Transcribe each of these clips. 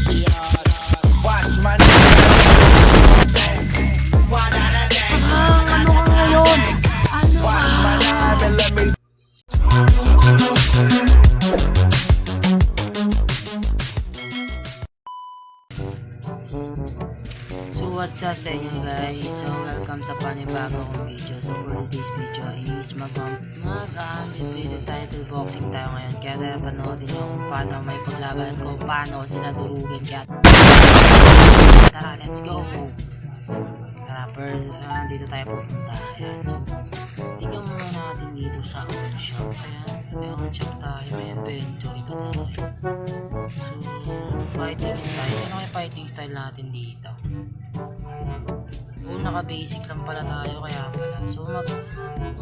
Watch my Ano ka ngayon? Ano watch my ka? knife and let me. So what's up sa inyo guys? So welcome sa panibagong video. So for today's video is video title boxing tayo ngayon. Kaya tayo panoodin yung paano may paglaban ko, paano sinadurugin kaya. Tara, let's go! Tara, dito tayo pupunta. Ayan, so tignan muna natin dito sa pawn shop. Ayan, may pawn shop tayo, may inventory pa tayo. So fighting style, ano yung fighting style natin dito? Naka basic lang pala tayo kaya pala. So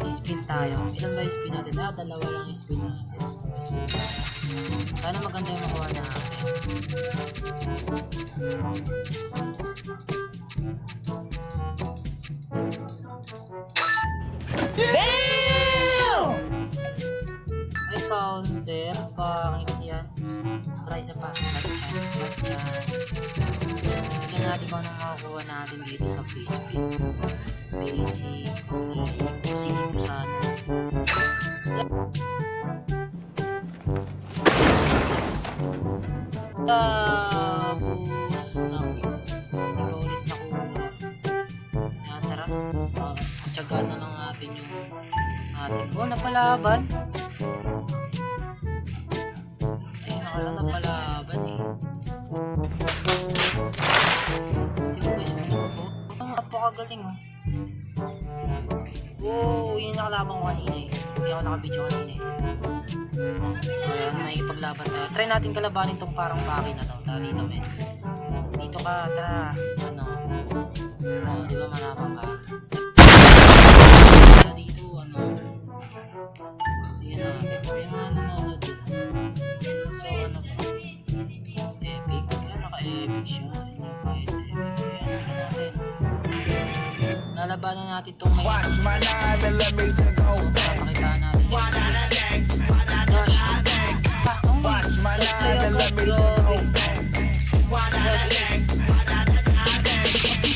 mag-spin tayo. Ilan ba yung spin natin? Dalawa lang yung spin natin. So spin tayo. Sana maganda yung makuha natin. Damn! May counter. Pangit yan. Try sa pa. Last chance. Tignan natin kung anong makakuha natin dito sa free spin. Basic. Kung sili ko sana. Tapos naku. Hindi pa ulit nakuha. Kaya tara. Tsagaan na lang natin yung ating. Oh, napalaban. Ayun, nakala napalaban eh. Tingnan guys, napakagaling oh. Wow, yun yung nakalaban ko kanina eh. Hindi ako nakabidyo kanina eh. So ayan, may ipaglaban tayo. Try natin kalabanin tong parang baki na to. Tara dito men. Dito ka, tara. Ano? Di ba malaman ka? Tara dito, ano? Tingnan natin. Tingnan na dito. So ano to? Epic. Kaya naka-epic siya. Hindi kahit epic. Kaya tingnan natin. Lalabanan natin tong may Watch my knife and let me go. so tara pakitaan natin siya. Gosh. Watch my Self-play knife and let agad, me grabe.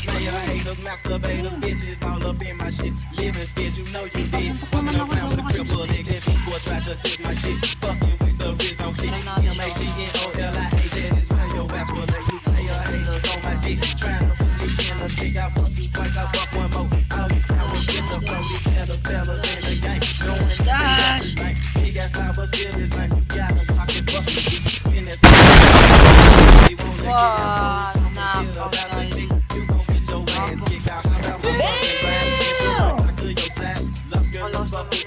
Player haters, masturbators, bitches all up in my shit. Living fit, you know you did. Fucking around with a cripple, nigga. Before try to take my shit. Fucking with the wrist on kick. M-A-G-N-O-L-I-A, that is why your ass will let you. Player haters on my dick. Trying to put me in a dick. I fuck you twice, I fuck one more. All you cowards get the flow. These fellas in the game. Knowing it's Gosh. like big ass line, but still is like you got a pocket fucking dick. In that Wow, knockout tayo.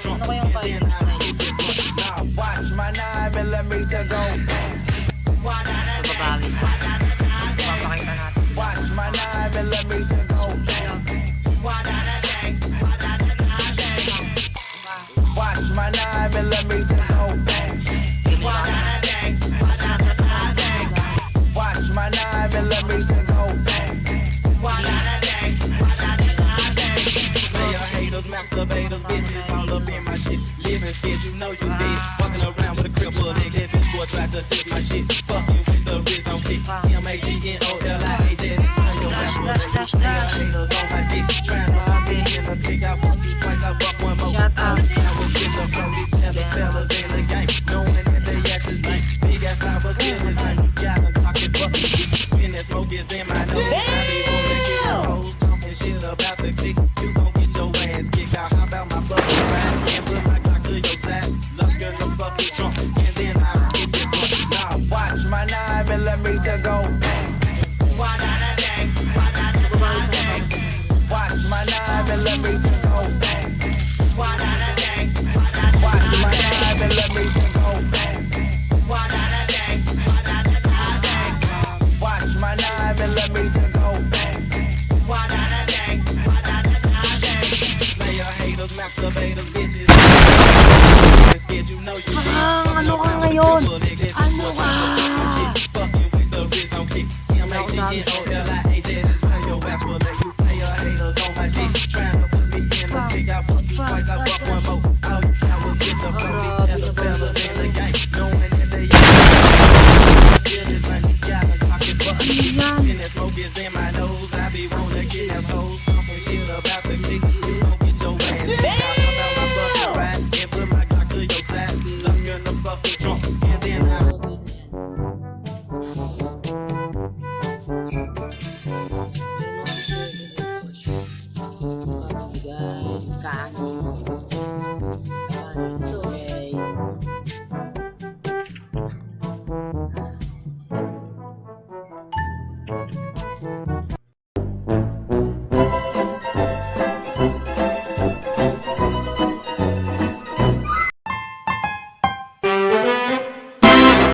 Ano kayang fighting style? Watch my knife and let me go. So babawi na. So papakita natin sila. Watch my knife and let me go. Watch my knife and let me go. Watch my knife and let me go. Player haters, masturbators, bitches all up in my shit. Living fit, you know you did. Walking around with a cripple, nigga. This boy tried to take my shit. Fucking with the wrist on kick. M-A-G-N-O-L-I-A, that is your ass will let you. Player haters on my dick. Trying to put me in a dick. I fuck you twice, I fuck one more. Shout out. I will get the flow. These fellas in the game. Knowing that they asses like big ass line, but still is like you got a pocket fucking dick. Spin that smoke is in my nose. I be rolling, get the hoes talking shit about the click. You gon' get your ass kicked out. How about my fucking ride? And put my cock to your side. Love girl, no fucking trunk. And then I'll get this one. Nah, Watch my knife and let me go. Watch my knife and let me go. Watch my knife and let me go. Watch my knife and let me go. player haters, masturbators, bitches. Scared, you know you did. Ano ka ngayon? Ano ka? Fucking with the wrist on kick. M-A-G-N-O-L-I-A, that is why your ass will let you. Player haters on my dick. Trying to put me in a dick. I fuck you twice, I fuck one more. All you cowards get the flow. These fellas in the game. Knowing that they smoke is in my nose. I be wanna get them hoes talking shit about the click. You gon' get your ass beat. How about my fucking ride and put my Glock to your side? Lock you in the fucking trunk and then I So, okay.